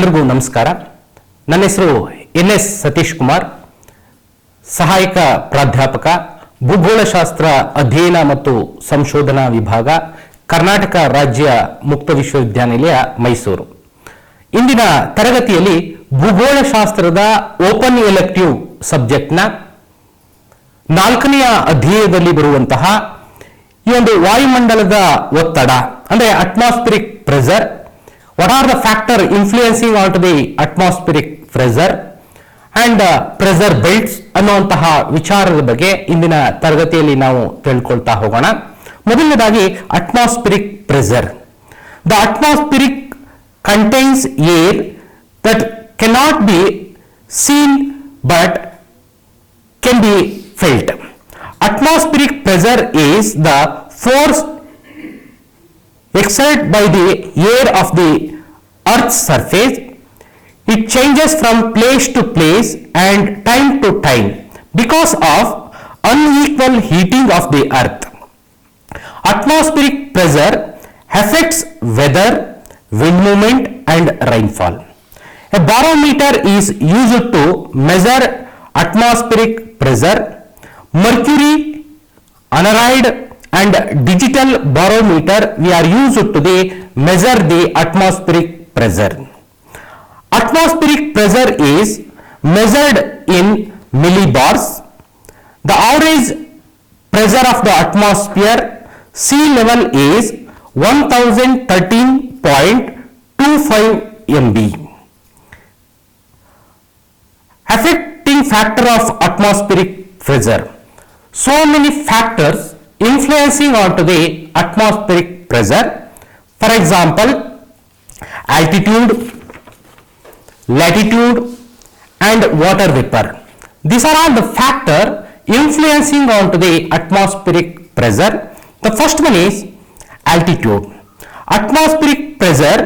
ಎಲ್ರಿಗೂ ನಮಸ್ಕಾರ. ನನ್ನ ಹೆಸರು ಎನ್.ಎಸ್. ಸತೀಶ್ ಕುಮಾರ್, ಸಹಾಯಕ ಪ್ರಾಧ್ಯಾಪಕ, ಭೂಗೋಳಶಾಸ್ತ್ರ ಅಧ್ಯಯನ ಮತ್ತು ಸಂಶೋಧನಾ ವಿಭಾಗ, ಕರ್ನಾಟಕ ರಾಜ್ಯ ಮುಕ್ತ ವಿಶ್ವವಿದ್ಯಾನಿಲಯ, ಮೈಸೂರು. ಇಂದಿನ ತರಗತಿಯಲ್ಲಿ ಭೂಗೋಳಶಾಸ್ತ್ರದ ಓಪನ್ ಎಲೆಕ್ಟಿವ್ ಸಬ್ಜೆಕ್ಟ್ನ 4ನೆಯ ಅಧ್ಯಾಯದಲ್ಲಿ ಬರುವಂತಹ ಈ ಒಂದು ವಾಯುಮಂಡಲದ ಒತ್ತಡ ಅಂದ್ರೆ atmospheric pressure, what are the factor influencing onto the atmospheric pressure and pressure belts ಅನ್ನುವಂತಹ ವಿಚಾರದ ಬಗ್ಗೆ ಇಂದಿನ ತರಗತಿಯಲ್ಲಿ ನಾವು ತಿಳ್ಕೊಳ್ತಾ ಹೋಗೋಣ. ಮೊದಲನೇದಾಗಿ atmospheric pressure. The atmospheric contains air that cannot be seen but can be felt. Atmospheric pressure is the force exerted by the air of the earth's surface. It changes from place to place and time to time because of unequal heating of the earth. Atmospheric pressure affects weather, wind movement and rainfall. A barometer is used to measure atmospheric pressure. Mercury, aneroid and digital barometer we are used to measure the atmospheric pressure. Atmospheric pressure is measured in millibars. The average pressure of the atmosphere sea level is 1013.25 MB. Affecting factor of atmospheric pressure. So many factors influencing onto the atmospheric pressure. For example, altitude, latitude and water vapor. These are all the factors influencing onto the atmospheric pressure. The first one is altitude. Atmospheric pressure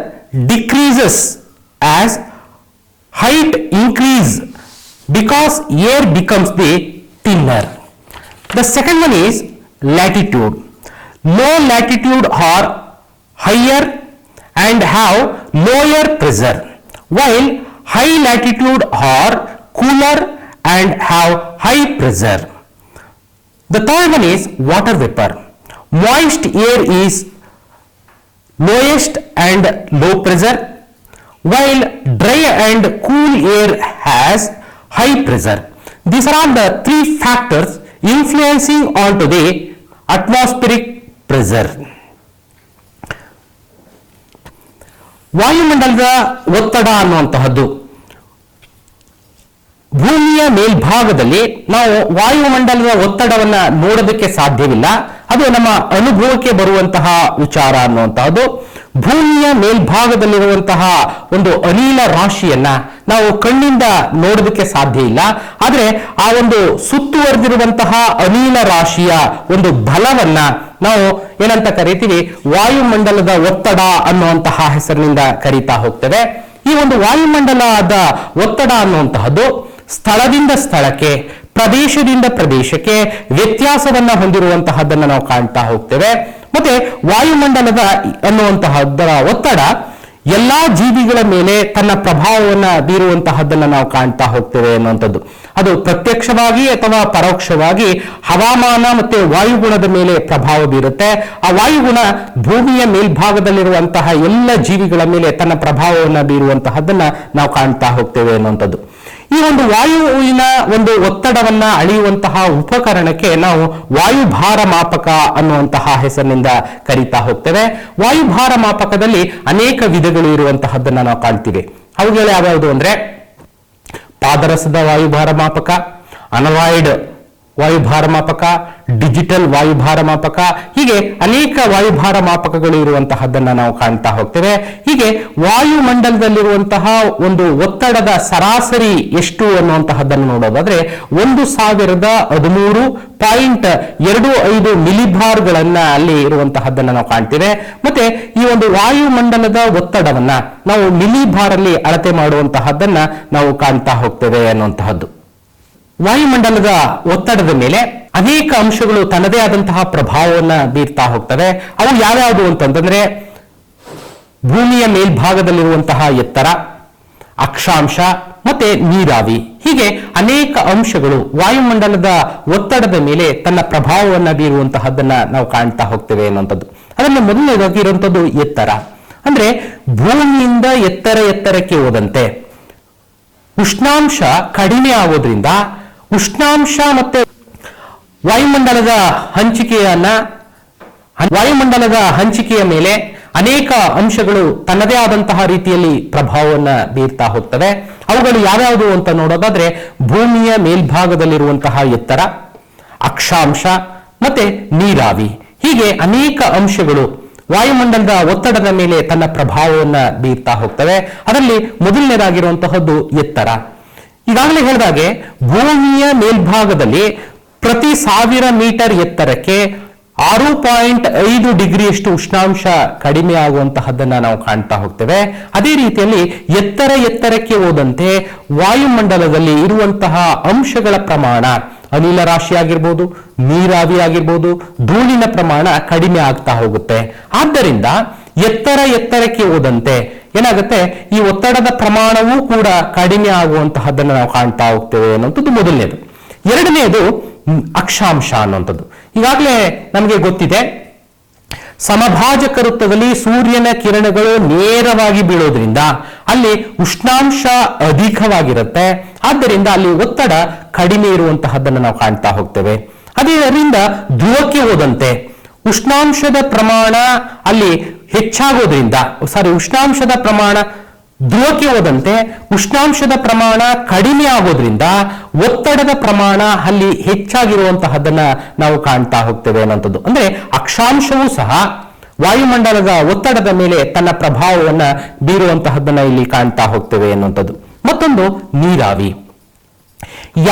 decreases as height increase because air becomes the thinner. The second one is latitude. Low latitude are higher and have lower pressure, while high latitude are cooler and have high pressure. The third one is water vapor. Moist air is lowest and low pressure, while dry and cool air has high pressure. These are all the three factors influencing onto the atmospheric pressure. ವಾಯುಮಂಡಲದ ಒತ್ತಡ ಅನ್ನುವಂತಹದ್ದು ಭೂಮಿಯ ಮೇಲ್ಭಾಗದಲ್ಲಿ ನಾವು ವಾಯುಮಂಡಲದ ಒತ್ತಡವನ್ನ ನೋಡೋದಕ್ಕೆ ಸಾಧ್ಯವಿಲ್ಲ. ಅದು ನಮ್ಮ ಅನುಭವಕ್ಕೆ ಬರುವಂತಹ ವಿಚಾರ ಅನ್ನುವಂತಹದ್ದು. ಭೂಮಿಯ ಮೇಲ್ಭಾಗದಲ್ಲಿರುವಂತಹ ಒಂದು ಅನಿಲ ರಾಶಿಯನ್ನ ನಾವು ಕಣ್ಣಿಂದ ನೋಡೋದಕ್ಕೆ ಸಾಧ್ಯ ಇಲ್ಲ. ಆದರೆ ಆ ಒಂದು ಸುತ್ತುವರೆದಿರುವಂತಹ ಅನಿಲ ರಾಶಿಯ ಒಂದು ಬಲವನ್ನ ನಾವು ಏನಂತ ಕರಿತೀವಿ, ವಾಯುಮಂಡಲದ ಒತ್ತಡ ಅನ್ನುವಂತಹ ಹೆಸರಿನಿಂದ ಕರೀತಾ ಹೋಗ್ತೇವೆ. ಈ ಒಂದು ವಾಯುಮಂಡಲದ ಒತ್ತಡ ಅನ್ನುವಂತಹದ್ದು ಸ್ಥಳದಿಂದ ಸ್ಥಳಕ್ಕೆ, ಪ್ರದೇಶದಿಂದ ಪ್ರದೇಶಕ್ಕೆ ವ್ಯತ್ಯಾಸವನ್ನ ಹೊಂದಿರುವಂತಹದ್ದನ್ನು ನಾವು ಕಾಣ್ತಾ ಹೋಗ್ತೇವೆ. ಮತ್ತೆ ವಾಯುಮಂಡಲದ ಅನ್ನುವಂತಹದ್ದರ ಒತ್ತಡ ಎಲ್ಲಾ ಜೀವಿಗಳ ಮೇಲೆ ತನ್ನ ಪ್ರಭಾವವನ್ನ ಬೀರುವಂತಹದ್ದನ್ನು ನಾವು ಕಾಣ್ತಾ ಹೋಗ್ತೇವೆ ಅನ್ನುವಂಥದ್ದು. ಅದು ಪ್ರತ್ಯಕ್ಷವಾಗಿ ಅಥವಾ ಪರೋಕ್ಷವಾಗಿ ಹವಾಮಾನ ಮತ್ತೆ ವಾಯುಗುಣದ ಮೇಲೆ ಪ್ರಭಾವ ಬೀರುತ್ತೆ. ಆ ವಾಯುಗುಣ ಭೂಮಿಯ ಮೇಲ್ಭಾಗದಲ್ಲಿರುವಂತಹ ಎಲ್ಲ ಜೀವಿಗಳ ಮೇಲೆ ತನ್ನ ಪ್ರಭಾವವನ್ನು ಬೀರುವಂತಹದ್ದನ್ನ ನಾವು ಕಾಣ್ತಾ ಹೋಗ್ತೇವೆ ಅನ್ನುವಂಥದ್ದು. ಈ ಒಂದು ವಾಯುವಿನ ಒಂದು ಒತ್ತಡವನ್ನ ಅಳೆಯುವಂತಹ ಉಪಕರಣಕ್ಕೆ ನಾವು ವಾಯುಭಾರ ಮಾಪಕ ಅನ್ನುವಂತಹ ಹೆಸರಿನಿಂದ ಕರೀತಾ ಹೋಗ್ತೇವೆ. ವಾಯುಭಾರ ಮಾಪಕದಲ್ಲಿ ಅನೇಕ ವಿಧಗಳು ಇರುವಂತಹದ್ದನ್ನ ನಾವು ಕಾಣ್ತೀವಿ. ಅವುಗಳು ಯಾವ್ಯಾವುದು ಅಂದ್ರೆ ಪಾದರಸದ ವಾಯುಭಾರ ಮಾಪಕ, ಅನಲಾಯ್ಡ್ ವಾಯುಭಾರ ಮಾಪಕ, ಡಿಜಿಟಲ್ ವಾಯುಭಾರ ಮಾಪಕ, ಹೀಗೆ ಅನೇಕ ವಾಯುಭಾರ ಮಾಪಕಗಳು ಇರುವಂತಹದ್ದನ್ನ ನಾವು ಕಾಣ್ತಾ ಹೋಗ್ತೇವೆ. ಹೀಗೆ ವಾಯುಮಂಡಲದಲ್ಲಿರುವಂತಹ ಒಂದು ಒತ್ತಡದ ಸರಾಸರಿ ಎಷ್ಟು ಅನ್ನುವಂತಹದ್ದನ್ನು ನೋಡೋದಾದ್ರೆ 1013.25 ಮಿಲಿಬಾರ್ಗಳನ್ನ ಅಲ್ಲಿ ಇರುವಂತಹದ್ದನ್ನ ನಾವು ಕಾಣ್ತೇವೆ. ಮತ್ತೆ ಈ ಒಂದು ವಾಯುಮಂಡಲದ ಒತ್ತಡವನ್ನ ನಾವು ಮಿಲಿಬಾರ್ ಅಲ್ಲಿ ಅಳತೆ ಮಾಡುವಂತಹದ್ದನ್ನ ನಾವು ಕಾಣ್ತಾ ಹೋಗ್ತೇವೆ ಅನ್ನುವಂತಹದ್ದು. ವಾಯುಮಂಡಲದ ಒತ್ತಡದ ಮೇಲೆ ಅನೇಕ ಅಂಶಗಳು ತನ್ನದೇ ಆದಂತಹ ಪ್ರಭಾವವನ್ನ ಬೀರ್ತಾ ಹೋಗ್ತವೆ. ಅವು ಯಾವ್ಯಾವುದು ಅಂತಂದ್ರೆ ಭೂಮಿಯ ಮೇಲ್ಭಾಗದಲ್ಲಿರುವಂತಹ ಎತ್ತರ, ಅಕ್ಷಾಂಶ ಮತ್ತೆ ನೀರಾವಿ, ಹೀಗೆ ಅನೇಕ ಅಂಶಗಳು ವಾಯುಮಂಡಲದ ಒತ್ತಡದ ಮೇಲೆ ತನ್ನ ಪ್ರಭಾವವನ್ನು ಬೀರುವಂತಹದ್ದನ್ನ ನಾವು ಕಾಣ್ತಾ ಹೋಗ್ತೇವೆ ಅನ್ನುವಂಥದ್ದು. ಅದರಲ್ಲಿ ಮೊದಲನೇದಾಗಿ ಇರುವಂತದ್ದು ಎತ್ತರ. ಅಂದ್ರೆ ಭೂಮಿಯಿಂದ ಎತ್ತರಕ್ಕೆ ಹೋದಂತೆ ಉಷ್ಣಾಂಶ ಕಡಿಮೆ ಆಗೋದ್ರಿಂದ ಉಷ್ಣಾಂಶ ಮತ್ತೆ ವಾಯುಮಂಡಲದ ಹಂಚಿಕೆಯ ಮೇಲೆ ಅನೇಕ ಅಂಶಗಳು ತನ್ನದೇ ಆದಂತಹ ರೀತಿಯಲ್ಲಿ ಪ್ರಭಾವವನ್ನು ಬೀರ್ತಾ ಹೋಗ್ತವೆ. ಅವುಗಳು ಯಾವ್ಯಾವುದು ಅಂತ ನೋಡೋದಾದ್ರೆ ಭೂಮಿಯ ಮೇಲ್ಭಾಗದಲ್ಲಿರುವಂತಹ ಎತ್ತರ, ಅಕ್ಷಾಂಶ ಮತ್ತೆ ನೀರಾವಿ, ಹೀಗೆ ಅನೇಕ ಅಂಶಗಳು ವಾಯುಮಂಡಲದ ಒತ್ತಡದ ಮೇಲೆ ತನ್ನ ಪ್ರಭಾವವನ್ನು ಬೀರ್ತಾ ಹೋಗ್ತವೆ. ಅದರಲ್ಲಿ ಮೊದಲನೇದಾಗಿರುವಂತಹದ್ದು ಎತ್ತರ. ಈಗಾಗಲೇ ಹೇಳಿದಾಗೆ ಭೂಮಿಯ ಮೇಲ್ಭಾಗದಲ್ಲಿ ಪ್ರತಿ 1000 ಮೀಟರ್ ಎತ್ತರಕ್ಕೆ 6.5 ಡಿಗ್ರಿಯಷ್ಟು ಉಷ್ಣಾಂಶ ಕಡಿಮೆ ಆಗುವಂತಹದ್ದನ್ನ ನಾವು ಕಾಣ್ತಾ ಹೋಗ್ತೇವೆ. ಅದೇ ರೀತಿಯಲ್ಲಿ ಎತ್ತರಕ್ಕೆ ಹೋದಂತೆ ವಾಯುಮಂಡಲದಲ್ಲಿ ಇರುವಂತಹ ಅಂಶಗಳ ಪ್ರಮಾಣ, ಅನಿಲ ರಾಶಿ ಆಗಿರ್ಬೋದು, ನೀರಾವಿ ಆಗಿರ್ಬೋದು, ಧೂಳಿನ ಪ್ರಮಾಣ ಕಡಿಮೆ ಆಗ್ತಾ ಹೋಗುತ್ತೆ. ಆದ್ದರಿಂದ ಎತ್ತರಕ್ಕೆ ಹೋದಂತೆ ಏನಾಗುತ್ತೆ, ಈ ಒತ್ತಡದ ಪ್ರಮಾಣವೂ ಕೂಡ ಕಡಿಮೆ ಆಗುವಂತಹದ್ದನ್ನು ನಾವು ಕಾಣ್ತಾ ಹೋಗ್ತೇವೆ ಅನ್ನುವಂಥದ್ದು ಮೊದಲನೇದು. ಎರಡನೆಯದು ಅಕ್ಷಾಂಶ ಅನ್ನುವಂಥದ್ದು. ಈಗಾಗಲೇ ನಮಗೆ ಗೊತ್ತಿದೆ, ಸಮಭಾಜಕ ವೃತ್ತದಲ್ಲಿ ಸೂರ್ಯನ ಕಿರಣಗಳು ನೇರವಾಗಿ ಬೀಳೋದ್ರಿಂದ ಅಲ್ಲಿ ಉಷ್ಣಾಂಶ ಅಧಿಕವಾಗಿರುತ್ತೆ. ಆದ್ದರಿಂದ ಅಲ್ಲಿ ಒತ್ತಡ ಕಡಿಮೆ ಇರುವಂತಹದ್ದನ್ನು ನಾವು ಕಾಣ್ತಾ ಹೋಗ್ತೇವೆ. ಅದರಿಂದ ಧ್ರುವಕ್ಕೆ ಹೋದಂತೆ ಉಷ್ಣಾಂಶದ ಪ್ರಮಾಣ ಅಲ್ಲಿ ಹೆಚ್ಚಾಗೋದ್ರಿಂದ ಧ್ರುವಕ್ಕೆ ಹೋದಂತೆ ಉಷ್ಣಾಂಶದ ಪ್ರಮಾಣ ಕಡಿಮೆ ಆಗೋದ್ರಿಂದ ಒತ್ತಡದ ಪ್ರಮಾಣ ಅಲ್ಲಿ ಹೆಚ್ಚಾಗಿರುವಂತಹದ್ದನ್ನ ನಾವು ಕಾಣ್ತಾ ಹೋಗ್ತೇವೆ ಅನ್ನೋಂಥದ್ದು. ಅಂದ್ರೆ ಅಕ್ಷಾಂಶವೂ ಸಹ ವಾಯುಮಂಡಲದ ಒತ್ತಡದ ಮೇಲೆ ತನ್ನ ಪ್ರಭಾವವನ್ನ ಬೀರುವಂತಹದ್ದನ್ನ ಇಲ್ಲಿ ಕಾಣ್ತಾ ಹೋಗ್ತೇವೆ ಅನ್ನುವಂಥದ್ದು. ಮತ್ತೊಂದು ನೀರಾವಿ.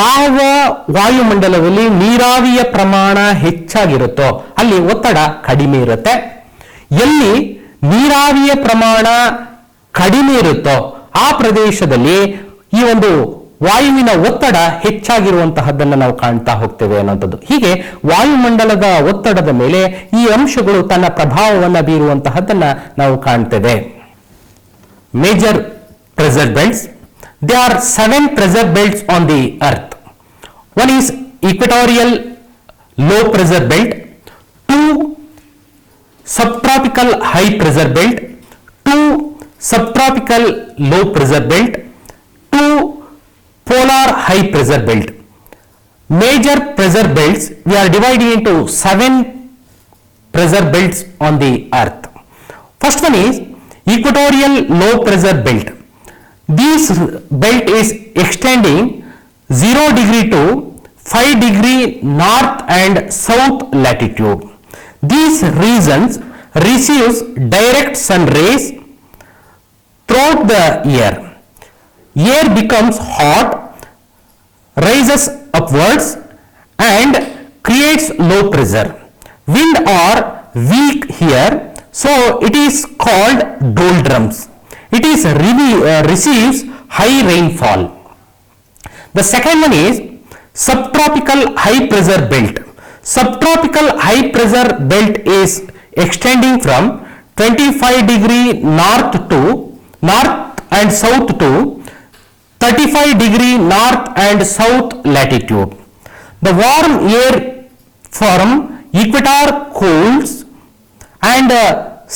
ಯಾವ ವಾಯುಮಂಡಲದಲ್ಲಿ ನೀರಾವಿಯ ಪ್ರಮಾಣ ಹೆಚ್ಚಾಗಿರುತ್ತೋ ಅಲ್ಲಿ ಒತ್ತಡ ಕಡಿಮೆ ಇರುತ್ತೆ. ಎಲ್ಲಿ ನೀರಾವಿಯ ಪ್ರಮಾಣ ಕಡಿಮೆ ಇರುತ್ತೋ ಆ ಪ್ರದೇಶದಲ್ಲಿ ಈ ಒಂದು ವಾಯುವಿನ ಒತ್ತಡ ಹೆಚ್ಚಾಗಿರುವಂತಹದ್ದನ್ನು ನಾವು ಕಾಣ್ತಾ ಹೋಗ್ತೇವೆ ಅನ್ನುವಂಥದ್ದು. ಹೀಗೆ ವಾಯುಮಂಡಲದ ಒತ್ತಡದ ಮೇಲೆ ಈ ಅಂಶಗಳು ತನ್ನ ಪ್ರಭಾವವನ್ನು ಬೀರುವಂತಹದ್ದನ್ನ ನಾವು ಕಾಣ್ತೇವೆ. Major pressure belts. There are 7 pressure belts on the earth. One is equatorial low pressure belt, 2 subtropical high pressure belt, 2 subtropical low pressure belt, 2 polar high pressure belt. Major pressure belts we are dividing into 7 pressure belts on the earth. First one is equatorial low pressure belt. This belt is extending 0 degree to 5 degree north and south latitude. These regions receives direct sun rays throughout the year. Air becomes hot, rises upwards and creates low pressure. Wind are weak here, so it is called doldrums. It is receives high rainfall. The second one is subtropical high pressure belt. Subtropical high pressure belt is extending from 25 degree north and south to 35 degree north and south latitude. The warm air from equator cools and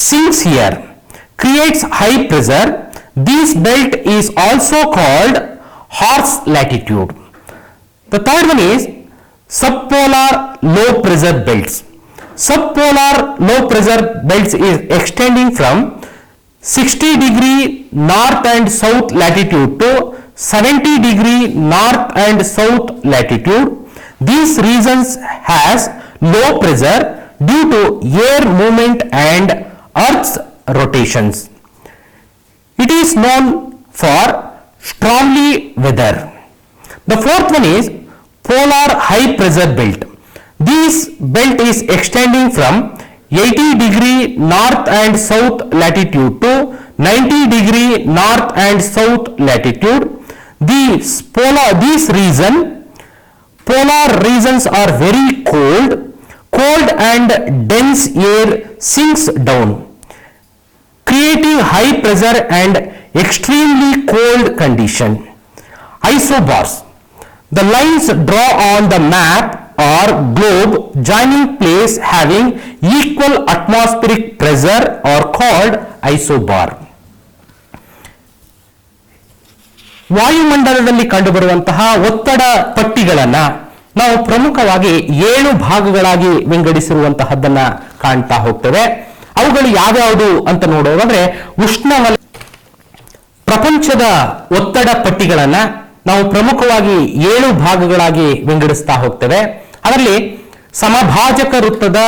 sinks here, creates high pressure. This belt is also called horse latitude. The third one is subpolar low pressure belts. Subpolar low pressure belts is extending from 60 degree north and south latitude to 70 degree north and south latitude. These regions has low pressure due to air movement and Earth's rotations. It is known for stormy weather. The fourth one is polar high pressure belt. This belt is extending from 80 degree north and south latitude to 90 degree north and south latitude. These polar regions are very cold and dense air sinks down, creating high pressure and extremely cold condition. Isobars. The lines drawn on the map or globe joining place having equal atmospheric pressure are called isobar. ವಾಯುಮಂಡಲದಲ್ಲಿ ಕಂಡುಬರುವಂತಹ ಒತ್ತಡ ಪಟ್ಟಿಗಳನ್ನ ನಾವು ಪ್ರಮುಖವಾಗಿ 7 ಭಾಗಗಳಾಗಿ ವಿಂಗಡಿಸಿರುವಂತಹದ್ದನ್ನ ಕಾಣ್ತಾ ಹೋಗ್ತೇವೆ. ಅವುಗಳು ಯಾವ್ಯಾವುದು ಅಂತ ನೋಡೋದಾದ್ರೆ, ಉಷ್ಣವಲಯ ಪ್ರಪಂಚದ ಒತ್ತಡ ಪಟ್ಟಿಗಳನ್ನ ನಾವು ಪ್ರಮುಖವಾಗಿ 7 ಭಾಗಗಳಾಗಿ ವಿಂಗಡಿಸ್ತಾ ಹೋಗ್ತೇವೆ. ಅದರಲ್ಲಿ ಸಮಭಾಜಕ ವೃತ್ತದ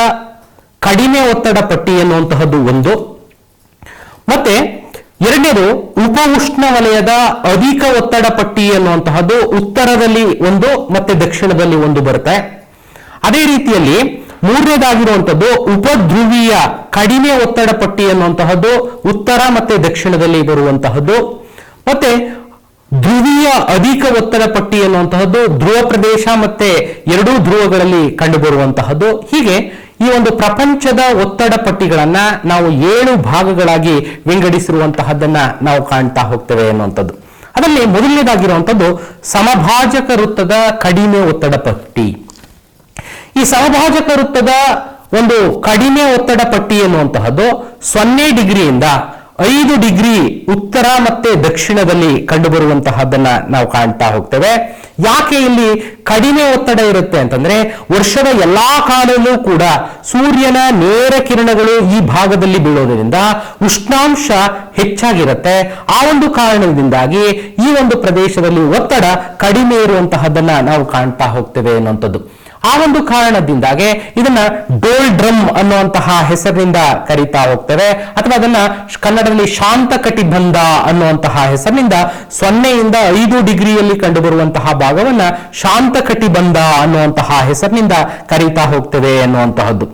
ಕಡಿಮೆ ಒತ್ತಡ ಪಟ್ಟಿ ಎನ್ನುವಂತಹದ್ದು ಒಂದು, ಮತ್ತೆ ಎರಡನೇದು ಉಪ ಉಷ್ಣವಲಯದ ಅಧಿಕ ಒತ್ತಡ ಪಟ್ಟಿ ಎನ್ನುವಂತಹದ್ದು ಉತ್ತರದಲ್ಲಿ ಒಂದು ಮತ್ತೆ ದಕ್ಷಿಣದಲ್ಲಿ ಒಂದು ಬರುತ್ತೆ. ಅದೇ ರೀತಿಯಲ್ಲಿ ಮೂರನೇದಾಗಿರುವಂತದ್ದು ಉಪಧ್ರುವೀಯ ಕಡಿಮೆ ಒತ್ತಡ ಪಟ್ಟಿ ಎನ್ನುವಂತಹದ್ದು ಉತ್ತರ ಮತ್ತೆ ದಕ್ಷಿಣದಲ್ಲಿ ಬರುವಂತಹದ್ದು, ಮತ್ತೆ ಧ್ರುವೀಯ ಅಧಿಕ ಒತ್ತಡ ಪಟ್ಟಿ ಎನ್ನುವಂತಹದ್ದು ಧ್ರುವ ಪ್ರದೇಶ ಮತ್ತೆ ಎರಡೂ ಧ್ರುವಗಳಲ್ಲಿ ಕಂಡುಬರುವಂತಹದ್ದು. ಹೀಗೆ ಈ ಒಂದು ಪ್ರಪಂಚದ ಒತ್ತಡ ಪಟ್ಟಿಗಳನ್ನ ನಾವು 7 ಭಾಗಗಳಾಗಿ ವಿಂಗಡಿಸಿರುವಂತಹದ್ದನ್ನ ನಾವು ಕಾಣ್ತಾ ಹೋಗ್ತೇವೆ ಎನ್ನುವಂಥದ್ದು. ಅದರಲ್ಲಿ ಮೊದಲನೇದಾಗಿರುವಂತದ್ದು ಸಮಭಾಜಕ ವೃತ್ತದ ಕಡಿಮೆ ಒತ್ತಡ ಪಟ್ಟಿ. ಈ ಸಮಭಾಜಕ ವೃತ್ತದ ಒಂದು ಕಡಿಮೆ ಒತ್ತಡ ಪಟ್ಟಿ ಎನ್ನುವಂತಹದ್ದು 0 ಡಿಗ್ರಿಯಿಂದ 5 ಡಿಗ್ರಿ ಉತ್ತರ ಮತ್ತೆ ದಕ್ಷಿಣದಲ್ಲಿ ಕಂಡುಬರುವಂತಹದ್ದನ್ನ ನಾವು ಕಾಣ್ತಾ ಹೋಗ್ತೇವೆ. ಯಾಕೆ ಇಲ್ಲಿ ಕಡಿಮೆ ಒತ್ತಡ ಇರುತ್ತೆ ಅಂತಂದ್ರೆ, ವರ್ಷದ ಎಲ್ಲಾ ಕಾಲದಲ್ಲೂ ಕೂಡ ಸೂರ್ಯನ ನೇರ ಕಿರಣಗಳು ಈ ಭಾಗದಲ್ಲಿ ಬೀಳೋದ್ರಿಂದ ಉಷ್ಣಾಂಶ ಹೆಚ್ಚಾಗಿರುತ್ತೆ. ಆ ಒಂದು ಕಾರಣದಿಂದಾಗಿ ಈ ಒಂದು ಪ್ರದೇಶದಲ್ಲಿ ಒತ್ತಡ ಕಡಿಮೆ ಇರುವಂತಹದ್ದನ್ನ ನಾವು ಕಾಣ್ತಾ ಹೋಗ್ತೇವೆ ಅನ್ನುವಂಥದ್ದು. ಆ ಒಂದು ಕಾರಣದಿಂದಾಗಿ ಇದನ್ನ ಡೋಲ್ ಡ್ರಮ್ ಅನ್ನುವಂತಹ ಹೆಸರಿನಿಂದ ಕರೀತಾ ಹೋಗ್ತೇವೆ, ಅಥವಾ ಅದನ್ನ ಕನ್ನಡದಲ್ಲಿ ಶಾಂತ ಕಟಿಬಂಧ ಅನ್ನುವಂತಹ ಹೆಸರಿನಿಂದ 0ಯಿಂದ 5 ಡಿಗ್ರಿಯಲ್ಲಿ ಕಂಡುಬರುವಂತಹ ಭಾಗವನ್ನ ಶಾಂತ ಕಟಿಬಂಧ ಅನ್ನುವಂತಹ ಹೆಸರಿನಿಂದ ಕರೀತಾ ಹೋಗ್ತೇವೆ ಅನ್ನುವಂತಹದ್ದು.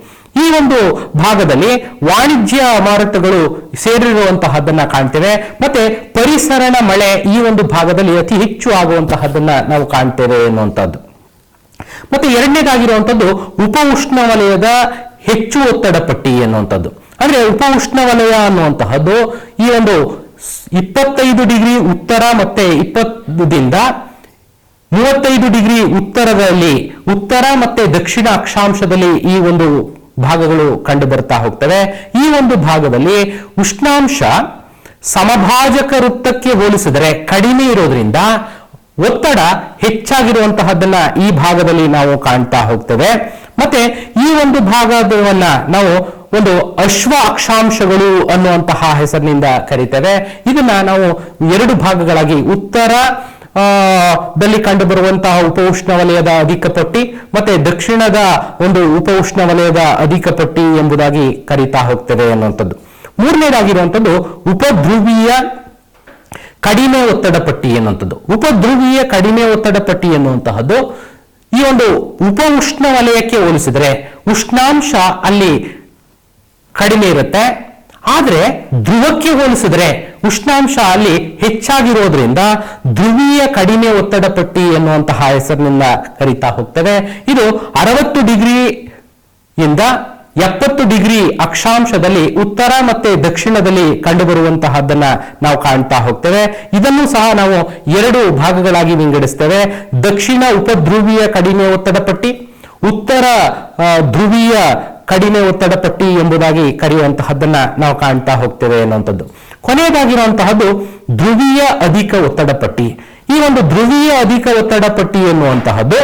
ಈ ಒಂದು ಭಾಗದಲ್ಲಿ ವಾಣಿಜ್ಯ ಮಾರುತಗಳು ಸೇರಿರುವಂತಹದ್ದನ್ನ ಕಾಣ್ತೇವೆ, ಮತ್ತೆ ಪರಿಸರಣ ಮಳೆ ಈ ಒಂದು ಭಾಗದಲ್ಲಿ ಅತಿ ಹೆಚ್ಚು ಆಗುವಂತಹದ್ದನ್ನ ನಾವು ಕಾಣ್ತೇವೆ ಎನ್ನುವಂತಹದ್ದು. ಮತ್ತೆ ಎರಡನೇದಾಗಿರುವಂತದ್ದು ಉಪ ಉಷ್ಣವಲಯದ ಹೆಚ್ಚು ಒತ್ತಡ ಪಟ್ಟಿ ಎನ್ನುವಂಥದ್ದು. ಅಂದ್ರೆ ಉಪ ಉಷ್ಣವಲಯ ಅನ್ನುವಂತಹದ್ದು ಈ ಒಂದು 25 ಡಿಗ್ರಿ ಉತ್ತರ ಮತ್ತೆ 20ದಿಂದ 35 ಡಿಗ್ರಿ ಉತ್ತರದಲ್ಲಿ ಉತ್ತರ ಮತ್ತೆ ದಕ್ಷಿಣ ಅಕ್ಷಾಂಶದಲ್ಲಿ ಈ ಒಂದು ಭಾಗಗಳು ಕಂಡು ಬರ್ತಾ ಹೋಗ್ತವೆ. ಈ ಒಂದು ಭಾಗದಲ್ಲಿ ಉಷ್ಣಾಂಶ ಸಮಭಾಜಕ ವೃತ್ತಕ್ಕೆ ಹೋಲಿಸಿದರೆ ಕಡಿಮೆ ಇರೋದ್ರಿಂದ ಒತ್ತಡ ಹೆಚ್ಚಾಗಿರುವಂತಹದ್ದನ್ನ ಈ ಭಾಗದಲ್ಲಿ ನಾವು ಕಾಣ್ತಾ ಹೋಗ್ತೇವೆ. ಮತ್ತೆ ಈ ಒಂದು ಭಾಗವನ್ನ ನಾವು ಒಂದು ಅಶ್ವ ಅಕ್ಷಾಂಶಗಳು ಅನ್ನುವಂತಹ ಹೆಸರಿನಿಂದ ಕರೀತೇವೆ. ಇದನ್ನ ನಾವು 2 ಭಾಗಗಳಾಗಿ ಉತ್ತರ ದಲ್ಲಿ ಕಂಡುಬರುವಂತಹ ಉಪ ಉಷ್ಣವಲಯದ ಅಧಿಕ ಪಟ್ಟಿ ಮತ್ತೆ ದಕ್ಷಿಣದ ಒಂದು ಉಪ ಉಷ್ಣವಲಯದ ಅಧಿಕ ಪಟ್ಟಿ ಎಂಬುದಾಗಿ ಕರೀತಾ ಹೋಗ್ತೇವೆ ಅನ್ನುವಂಥದ್ದು. ಮೂರನೇದಾಗಿರುವಂಥದ್ದು ಉಪಧ್ರುವೀಯ ಕಡಿಮೆ ಒತ್ತಡ ಪಟ್ಟಿ ಎನ್ನುವಂಥದ್ದು. ಉಪಧ್ರುವೀಯ ಕಡಿಮೆ ಒತ್ತಡ ಪಟ್ಟಿ ಎನ್ನುವಂತಹದ್ದು ಈ ಒಂದು ಉಪ ಉಷ್ಣ ವಲಯಕ್ಕೆ ಹೋಲಿಸಿದರೆ ಉಷ್ಣಾಂಶ ಅಲ್ಲಿ ಕಡಿಮೆ ಇರುತ್ತೆ, ಆದ್ರೆ ಧ್ರುವಕ್ಕೆ ಹೋಲಿಸಿದ್ರೆ ಉಷ್ಣಾಂಶ ಅಲ್ಲಿ ಹೆಚ್ಚಾಗಿರೋದ್ರಿಂದ ಧ್ರುವೀಯ ಕಡಿಮೆ ಒತ್ತಡ ಪಟ್ಟಿ ಎನ್ನುವಂತಹ ಹೆಸರಿನಿಂದ ಕರೀತಾ ಹೋಗ್ತೇವೆ. ಇದು 60 ಡಿಗ್ರಿಯಿಂದ 70 ಡಿಗ್ರಿ ಅಕ್ಷಾಂಶದಲ್ಲಿ ಉತ್ತರ ಮತ್ತೆ ದಕ್ಷಿಣದಲ್ಲಿ ಕಂಡುಬರುವಂತಹದ್ದನ್ನ ನಾವು ಕಾಣ್ತಾ ಹೋಗ್ತೇವೆ. ಇದನ್ನು ಸಹ ನಾವು 2 ಭಾಗಗಳಾಗಿ ವಿಂಗಡಿಸ್ತೇವೆ. ದಕ್ಷಿಣ ಉಪಧ್ರುವೀಯ ಕಡಿಮೆ ಒತ್ತಡ ಪಟ್ಟಿ, ಉತ್ತರ ಧ್ರುವೀಯ ಕಡಿಮೆ ಒತ್ತಡ ಪಟ್ಟಿ ಎಂಬುದಾಗಿ ಕರೆಯುವಂತಹದ್ದನ್ನ ನಾವು ಕಾಣ್ತಾ ಹೋಗ್ತೇವೆ ಅನ್ನುವಂಥದ್ದು. ಕೊನೆಯದಾಗಿರುವಂತಹದ್ದು ಧ್ರುವೀಯ ಅಧಿಕ ಒತ್ತಡ ಪಟ್ಟಿ. ಈ ಒಂದು ಧ್ರುವೀಯ ಅಧಿಕ ಒತ್ತಡ ಪಟ್ಟಿ ಎನ್ನುವಂತಹದ್ದು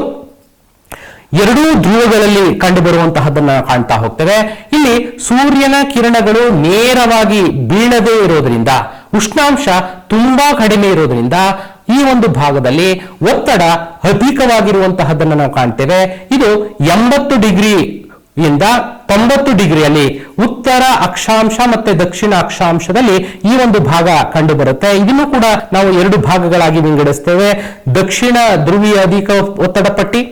2 ಧ್ರುವಗಳಲ್ಲಿ ಕಂಡುಬರುವಂತಹದ್ದನ್ನ ಕಾಣ್ತಾ ಹೋಗ್ತೇವೆ. ಇಲ್ಲಿ ಸೂರ್ಯನ ಕಿರಣಗಳು ನೇರವಾಗಿ ಬೀಳದೇ ಇರೋದ್ರಿಂದ ಉಷ್ಣಾಂಶ ತುಂಬಾ ಕಡಿಮೆ ಇರೋದ್ರಿಂದ ಈ ಒಂದು ಭಾಗದಲ್ಲಿ ಒತ್ತಡ ಅಧಿಕವಾಗಿರುವಂತಹದ್ದನ್ನು ನಾವು ಕಾಣ್ತೇವೆ. ಇದು 80 ಡಿಗ್ರಿಯಿಂದ 90 ಡಿಗ್ರಿಯಲ್ಲಿ ಉತ್ತರ ಅಕ್ಷಾಂಶ ಮತ್ತೆ ದಕ್ಷಿಣ ಅಕ್ಷಾಂಶದಲ್ಲಿ ಈ ಒಂದು ಭಾಗ ಕಂಡು ಬರುತ್ತೆ. ಇದನ್ನು ಕೂಡ ನಾವು 2 ಭಾಗಗಳಾಗಿ ವಿಂಗಡಿಸ್ತೇವೆ. ದಕ್ಷಿಣ ಧ್ರುವೀಯ ಅಧಿಕ ಒತ್ತಡ ಪಟ್ಟಿ,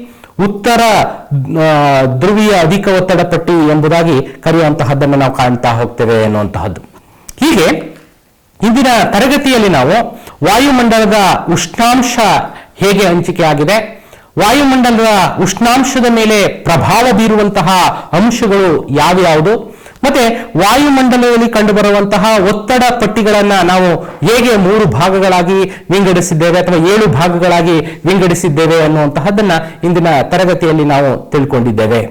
ಉತ್ತರ ಧ್ರುವೀಯ ಅಧಿಕ ಒತ್ತಡ ಪಟ್ಟಿ ಎಂಬುದಾಗಿ ಕರೆಯುವಂತಹದ್ದನ್ನು ನಾವು ಕಾಣ್ತಾ ಹೋಗ್ತೇವೆ ಎನ್ನುವಂತಹದ್ದು. ಹೀಗೆ ಇಂದಿನ ತರಗತಿಯಲ್ಲಿ ನಾವು ವಾಯುಮಂಡಲದ ಉಷ್ಣಾಂಶ ಹೇಗೆ ಹಂಚಿಕೆ ಆಗಿದೆ, ವಾಯುಮಂಡಲದ ಉಷ್ಣಾಂಶದ ಮೇಲೆ ಪ್ರಭಾವ ಬೀರುವಂತಹ ಅಂಶಗಳು ಯಾವ್ಯಾವುದು, ಮತ್ತೆ ವಾಯುಮಂಡಲದಲ್ಲಿ ಕಂಡುಬರುವಂತಹ ಒತ್ತಡ ಪಟ್ಟಿಗಳನ್ನ ನಾವು ಹೇಗೆ 3 ಭಾಗಗಳಾಗಿ ವಿಂಗಡಿಸಿದ್ದೇವೆ ಅಥವಾ 7 ಭಾಗಗಳಾಗಿ ವಿಂಗಡಿಸಿದ್ದೇವೆ ಅನ್ನುವಂತಹದ್ದನ್ನ ಇಂದಿನ ತರಗತಿಯಲ್ಲಿ ನಾವು ತಿಳ್ಕೊಂಡಿದ್ದೇವೆ.